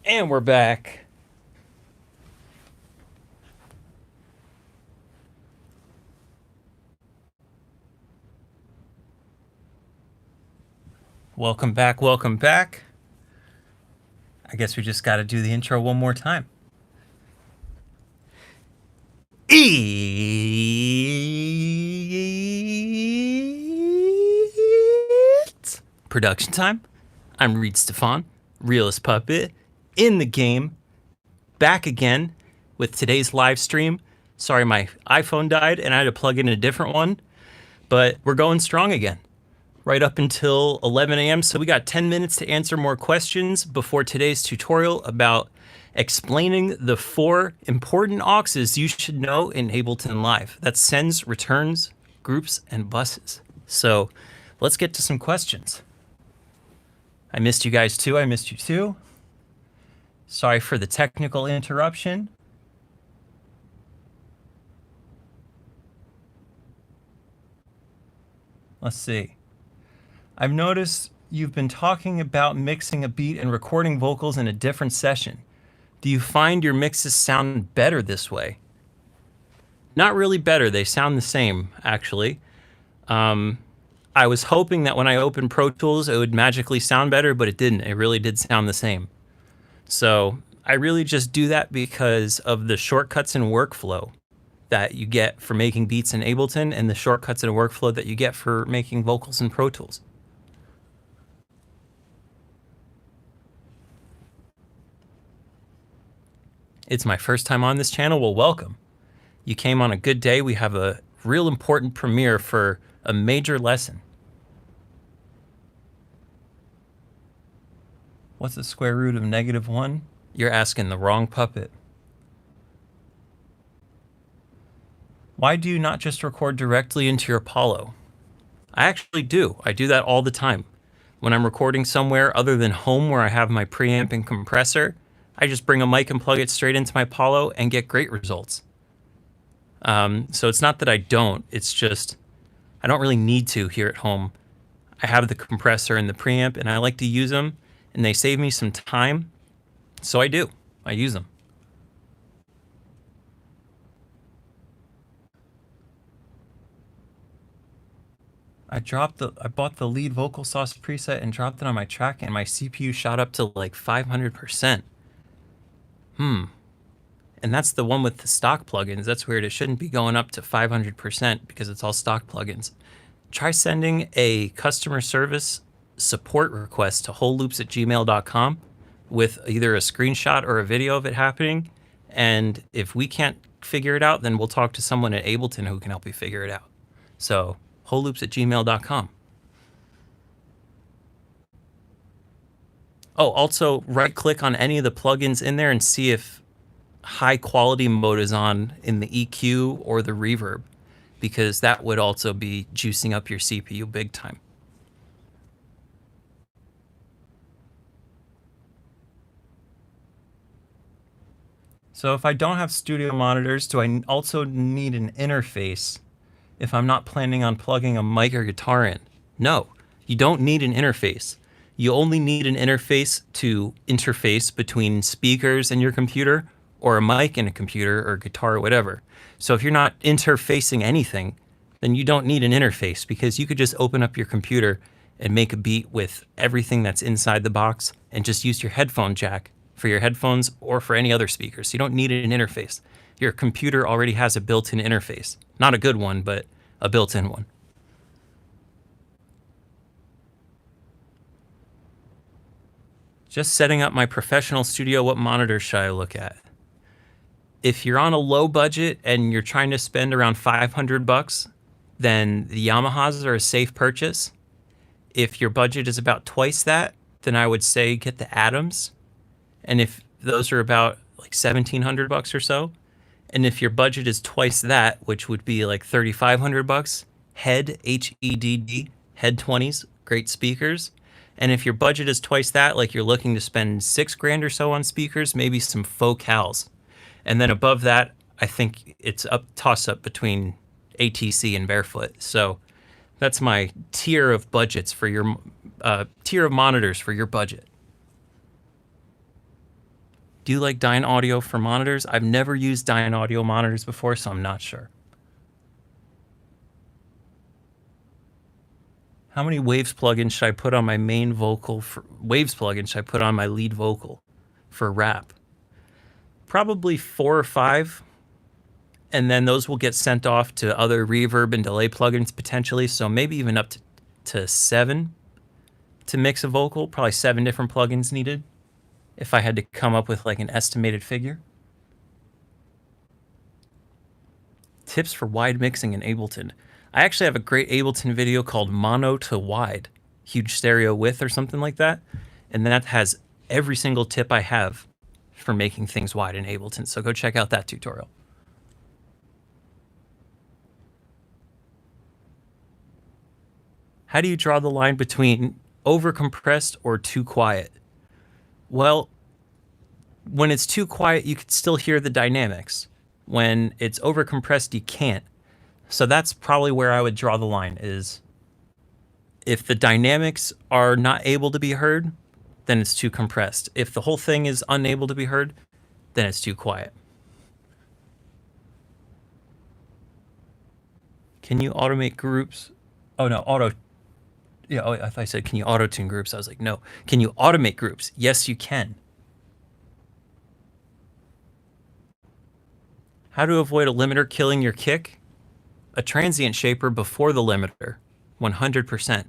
And we're back. Welcome back, welcome back. I guess we just got to do the intro one more time. It's production time. I'm Reid Stefan, realest puppet, in the game, back again with today's live stream. Sorry, my iPhone died and I had to plug in a different one, but we're going strong again. Right up until 11 a.m. So we got 10 minutes to answer more questions before today's tutorial about explaining the 4 important auxes you should know in Ableton Live. That's sends, returns, groups, and buses. So let's get to some questions. I missed you guys too. I missed you too. Sorry for the technical interruption. Let's see. I've noticed you've been talking about mixing a beat and recording vocals in a different session. Do you find your mixes sound better this way? Not really better. They sound the same, actually. I was hoping that when I opened Pro Tools, it would magically sound better, but it didn't. It really did sound the same. So I really just do that because of the shortcuts and workflow that you get for making beats in Ableton and the shortcuts and workflow that you get for making vocals in Pro Tools. It's my first time on this channel. Well, welcome. You came on a good day. We have a real important premiere for a major lesson. What's the square root of -1? You're asking the wrong puppet. Why do you not just record directly into your Apollo? I actually do. I do that all the time. When I'm recording somewhere other than home where I have my preamp and compressor, I just bring a mic and plug it straight into my Apollo and get great results. So it's not that I don't, it's just I don't really need to here at home. I have the compressor and the preamp and I like to use them and they save me some time. So I do. I use them. I bought the lead vocal sauce preset and dropped it on my track and my CPU shot up to like 500%. And that's the one with the stock plugins. That's weird. It shouldn't be going up to 500% because it's all stock plugins. Try sending a customer service support request to wholeloops@gmail.com with either a screenshot or a video of it happening. And if we can't figure it out, then we'll talk to someone at Ableton who can help you figure it out. So wholeloops@gmail.com. Oh, also right click on any of the plugins in there and see if high quality mode is on in the EQ or the reverb, because that would also be juicing up your CPU big time. So if I don't have studio monitors, do I also need an interface if I'm not planning on plugging a mic or guitar in? No, you don't need an interface. You only need an interface to interface between speakers and your computer, or a mic and a computer or guitar or whatever. So if you're not interfacing anything, then you don't need an interface because you could just open up your computer and make a beat with everything that's inside the box and just use your headphone jack for your headphones or for any other speakers. So you don't need an interface. Your computer already has a built-in interface. Not a good one, but a built-in one. Just setting up my professional studio, what monitor should I look at? If you're on a low budget and you're trying to spend around 500 bucks, then the Yamahas are a safe purchase. If your budget is about twice that, then I would say get the Atoms. And if those are about like 1,700 bucks or so, and if your budget is twice that, which would be like 3,500 bucks, Head, HEDD, Head 20s, great speakers. And if your budget is twice that, like you're looking to spend $6,000 or so on speakers, maybe some Focals. And then above that, I think it's toss up between ATC and Barefoot. So that's my tier of budgets for your tier of monitors for your budget. Do you like Dyne Audio for monitors? I've never used Dyne Audio monitors before, so I'm not sure. How many Waves plugins should I put on my main vocal for Waves plugins should I put on my lead vocal for rap? Probably 4 or 5. And then those will get sent off to other reverb and delay plugins potentially, so maybe even up to 7 to mix a vocal. Probably 7 different plugins needed if I had to come up with like an estimated figure. Tips for wide mixing in Ableton. I actually have a great Ableton video called Mono to Wide, huge stereo width or something like that, and that has every single tip I have for making things wide in Ableton, so go check out that tutorial. How do you draw the line between over-compressed or too quiet? Well, when it's too quiet, you can still hear the dynamics. When it's over-compressed, you can't. So that's probably where I would draw the line, is if the dynamics are not able to be heard, then it's too compressed. If the whole thing is unable to be heard, then it's too quiet. Can you automate groups? Oh no, yeah, I thought I said, can you auto-tune groups? I was like, no. Can you automate groups? Yes, you can. How to avoid a limiter killing your kick? A transient shaper before the limiter, 100%.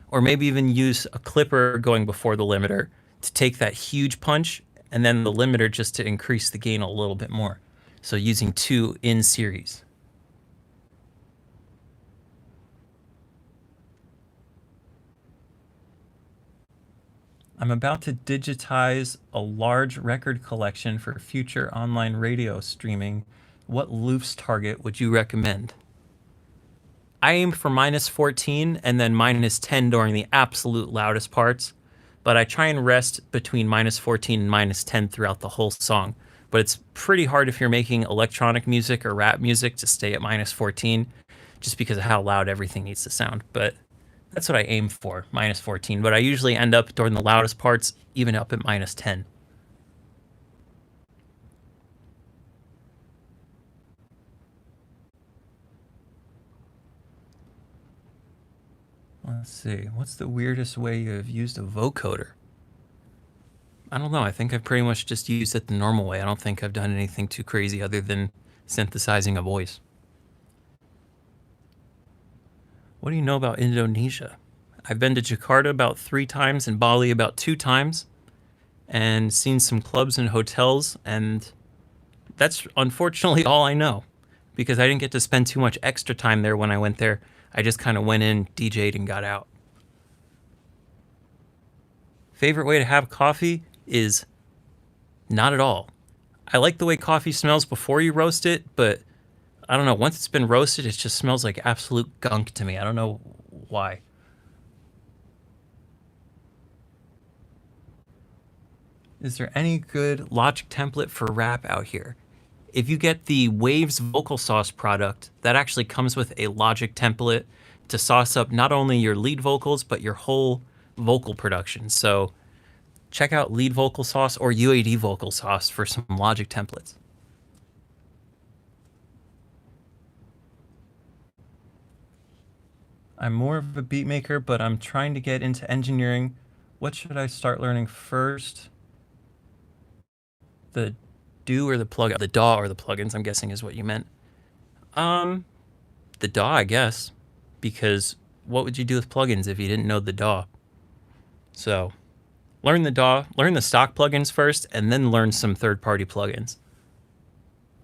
Or maybe even use a clipper going before the limiter to take that huge punch, and then the limiter just to increase the gain a little bit more. So using 2 in series. I'm about to digitize a large record collection for future online radio streaming. What loops target would you recommend? I aim for -14 and then -10 during the absolute loudest parts, but I try and rest between -14 and -10 throughout the whole song. But it's pretty hard if you're making electronic music or rap music to stay at -14, just because of how loud everything needs to sound. But that's what I aim for, -14. But I usually end up during the loudest parts, even up at -10. Let's see. What's the weirdest way you have used a vocoder? I don't know. I think I've pretty much just used it the normal way. I don't think I've done anything too crazy other than synthesizing a voice. What do you know about Indonesia? I've been to Jakarta about 3 times and Bali about 2 times and seen some clubs and hotels, and that's unfortunately all I know because I didn't get to spend too much extra time there when I went there. I just kind of went in, DJ'd, and got out. Favorite way to have coffee is not at all. I like the way coffee smells before you roast it, but I don't know. Once it's been roasted, it just smells like absolute gunk to me. I don't know why. Is there any good Logic template for rap out here? If you get the Waves Vocal Sauce product, that actually comes with a Logic template to sauce up not only your lead vocals, but your whole vocal production. So check out Lead Vocal Sauce or UAD Vocal Sauce for some Logic templates. I'm more of a beat maker, but I'm trying to get into engineering. What should I start learning first? The do or the plug, the DAW or the plugins, I'm guessing is what you meant. The DAW, I guess, because what would you do with plugins if you didn't know the DAW? So learn the DAW, learn the stock plugins first, and then learn some third-party plugins.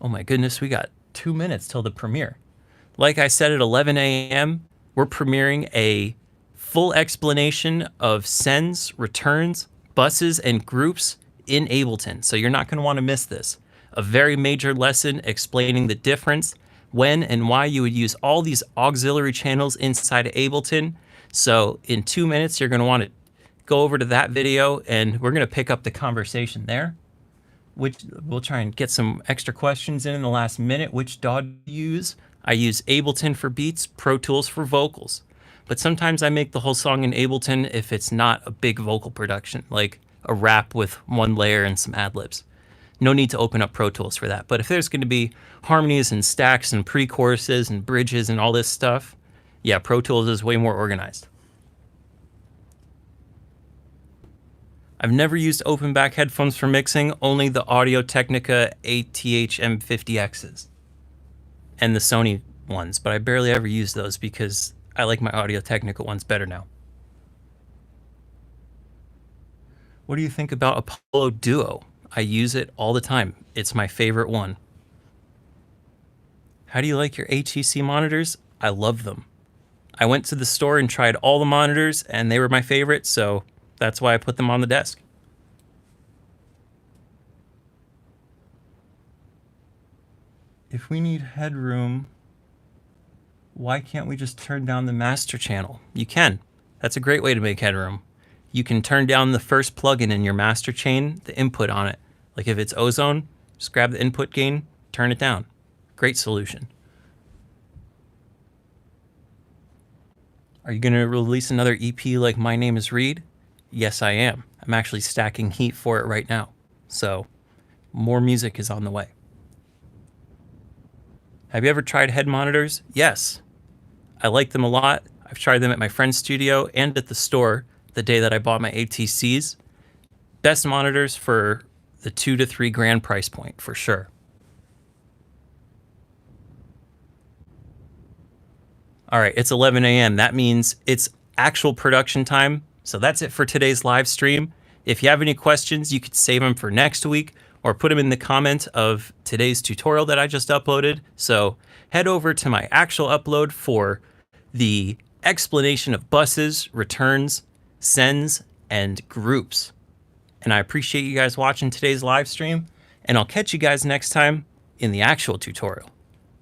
Oh my goodness, we got 2 minutes till the premiere. Like I said at 11 a.m., we're premiering a full explanation of sends, returns, buses, and groups in Ableton. So you're not going to want to miss this. A very major lesson explaining the difference, when and why you would use all these auxiliary channels inside of Ableton. So in 2 minutes, you're going to want to go over to that video and we're going to pick up the conversation there. Which we'll try and get some extra questions in the last minute. Which DAW do you use? I use Ableton for beats, Pro Tools for vocals. But sometimes I make the whole song in Ableton if it's not a big vocal production, like a rap with 1 layer and some ad-libs. no need to open up Pro Tools for that. But if there's going to be harmonies and stacks and pre-choruses and bridges and all this stuff, yeah, Pro Tools is way more organized. I've never used open back headphones for mixing, only the Audio-Technica ATH M50Xs and the Sony ones, but I barely ever use those because I like my Audio-Technica ones better now. What do you think about Apollo Duo? I use it all the time. It's my favorite one. How do you like your HEC monitors? I love them. I went to the store and tried all the monitors, and they were my favorite, so that's why I put them on the desk. If we need headroom, why can't we just turn down the master channel? You can. That's a great way to make headroom. You can turn down the first plugin in your master chain, the input on it. Like if it's Ozone, just grab the input gain, turn it down. Great solution. Are you going to release another EP like My Name is Reid? Yes, I am. I'm actually stacking heat for it right now. So, more music is on the way. Have you ever tried head monitors? Yes. I like them a lot. I've tried them at my friend's studio and at the store the day that I bought my ATCs. Best monitors for the $2 to $3 grand price point, for sure. All right, it's 11 a.m. That means it's actual production time. So that's it for today's live stream. If you have any questions, you could save them for next week or put them in the comment of today's tutorial that I just uploaded. So head over to my actual upload for the explanation of buses, returns, sends, and groups. And I appreciate you guys watching today's live stream, and I'll catch you guys next time in the actual tutorial.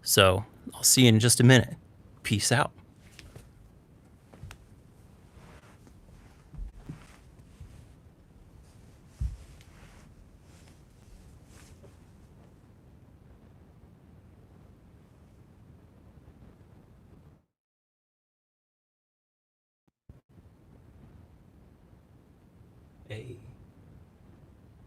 So I'll see you in just a minute. Peace out. Hey.